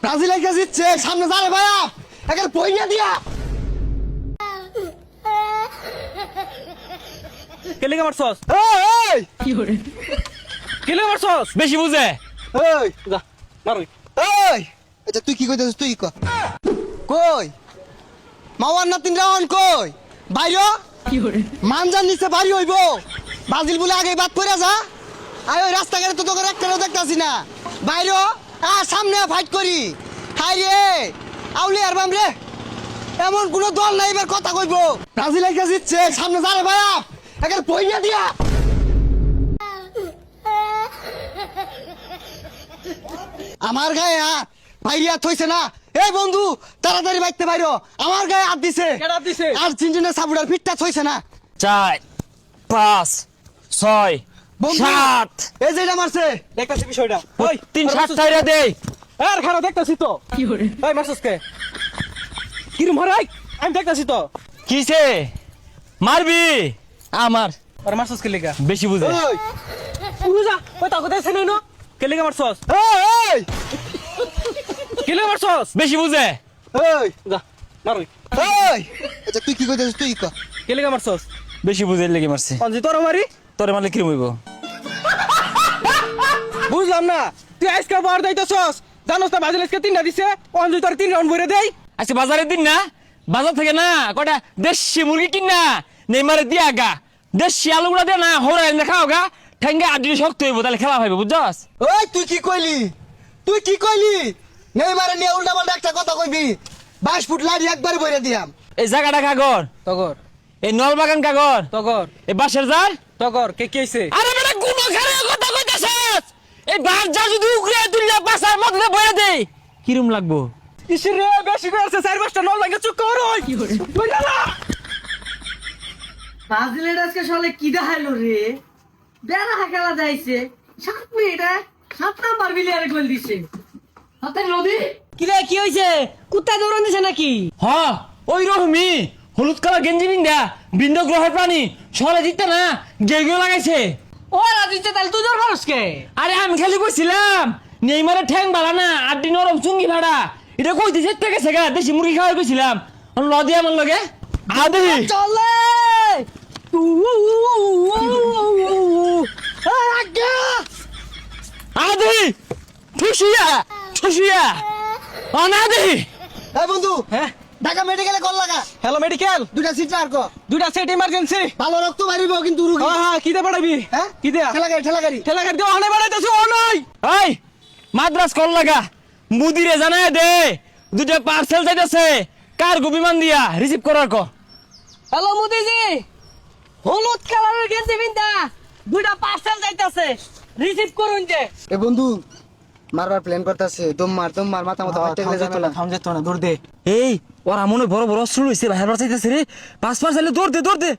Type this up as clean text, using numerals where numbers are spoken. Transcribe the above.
Brazil একে জিতছে, সামনে যাবে ভাইয়া, একে পইয়া দিয়া। কেলে মারছস? এই কি করে কেলে মারছস? বেশি বুঝে। এই যা মার। এই আচ্ছা তুই কি কইতেছিস? তুই কই মাওয়ার না তিন রাউন্ড কই বাইরে কি করে মানজান নিচে বাড়ি হইব। ব্রাজিল বলে আগে বাদ পড়ে যা। আয় ওই রাস্তাঘাটে তো তোকে একটাও দেখতাছি না। বাইরে সামনে ফাইট করি। হাই রে আউলি আর বাম রে, এমন কোন দল নাই এবার কথা কইব। ব্রাজিল একে জিতছে, সামনে যাবে ভাইয়া, একে পইয়া দিয়া। আমার গায়ে ভাইয়া থইছে না। এই বন্ধু তাড়াতাড়ি বাইতে বাইরো, আমার গায়ে হাত দিছে। কেডা দিছে? আর চিনচিনের সাবুড়ার ফিটটা থইছে না। 4 5 6 বন্ধু 7 এই যে এটা মারছে। দেখতাছি বিষয়টা। ওই 3 7 টাইরা দেই। আর খারাপ দেখতাছি তো। কি করে ওই মারছস কে? কি রে মারাই? আমি দেখতাছি তো। কিসে মারবি আমার? আর মারছস কে লাগা? বেশি বুঝে। ওই বুঝা ওই তাকো দেছে নাই না? কে লাগা মারছস? এই কে লাগা মারছস? বেশি বুঝে। এই যা মার। এই আচ্ছা তুই কি কইতেছিস? তুই ক। কে লাগা মারছস? বেশি বুঝে লেগে মারছে। অঞ্জি তোর মারি? তোরে মারলে কি হইব? বুঝলাম না, তুই আজকে বার দাইতেছস, জানোস না বাজিল আজকে 3টা দিছে, অঞ্জু তোর 3 রাউন্ড ভরে দেই। আজকে বাজারের দিন না, বাজার থেকে না কয়টা দেশি মুরগি কিনা নেইমারে দিয়া গা, দেশি আলুগুলা দে না হরাই না খাও গা, ঠ্যাঙ্গে আড্ডি শক্ত হইব, তাহলে খেলা হইব, বুঝছস? ওই তুই কি কইলি? তুই কি কইলি? নেইমারে নিয়ে উল্টা পাল্টা একটা কথা কইবি, 22 ফুট লাড়ি একবারে বইরে দিয়াম। এই জায়গাটা কাগর, তগর এই নলবাগান কাগর, তগর এই বাঁশের জার। তগর কে কি হইছে? আরে বেটা গুনো খারে কথা কইতাছস? এই বাঁশ যা যদি উগরে দুলিয়া বাসার মধ্যে বইরে দেই, কিরম লাগবো? ইসরে বেশি করছে, 4-5টা নল লাগে চুপ কর। ওই কি করে বইলা না। ব্রাজিলের আজকে সালে কি দেখাইলো রে? বেড়া খেলা যাইছে 7 মিনিটে 7 নাম্বার বিলিয়ারে গোল দিছে। হাতে নদী কি রে কি হইছে? কুত্তায় দৌড়ান দিছে নাকি? হ ওই রকমই হলুদ কালার গেঞ্জি বিন্দা বিন্দু গ্রহের প্রাণী সরে জিততে না গেগিও লাগাইছে। ও রাজিতে তাহলে তুই দৌড় পারস কে? আরে আমি খালি কইছিলাম নেইমারে ঠ্যাং বালা না আড্ডি নরম চুঙ্গি ভাড়া এটা কই দিছে তে গেছে গা, দেশি মুরগি খাওয়াই কইছিলাম লদি আমার লগে আদি চলে আদি ঠুসিয়া ঠুসিয়া অনাদি। এই বন্ধু হ্যাঁ ঢাকা মেডিকেলে কল লাগা, হ্যালো মেডিকেল, দুইটা সিট আর ক। দুইটা সেট ইমার্জেন্সি। ভালো রক্ত বাইরিব কিন্তু রুগী। হ্যাঁ কি দে পড়াবি? হ্যাঁ কি দে? ঠেলা গাড়ি ঠেলা গাড়ি দিয়ে অনে বাড়াইতেছ অনই। এই মাদ্রাস কল লাগা মুদিরে জানায় দে দুটো পার্সেল যাইতাছে কার্গো বিমান দিয়া রিসিভ করার ক। হ্যালো মোদিজি, হলুদ কালারের গেঞ্জি বিন্দা 2টা পার্সেল যাইতাছে, রিসিভ করুন যে। এ বন্ধু মারবার প্ল্যান করতেছে, দম মার মাথা মতো হাইটে গেলে যেত না। থাম যেত না, দৌড় দে। এই ওরা মনে বড় বড় অস্ত্র লইছে বাইরে চাইতেছে রে, 5 পার্সেলে দৌড় দে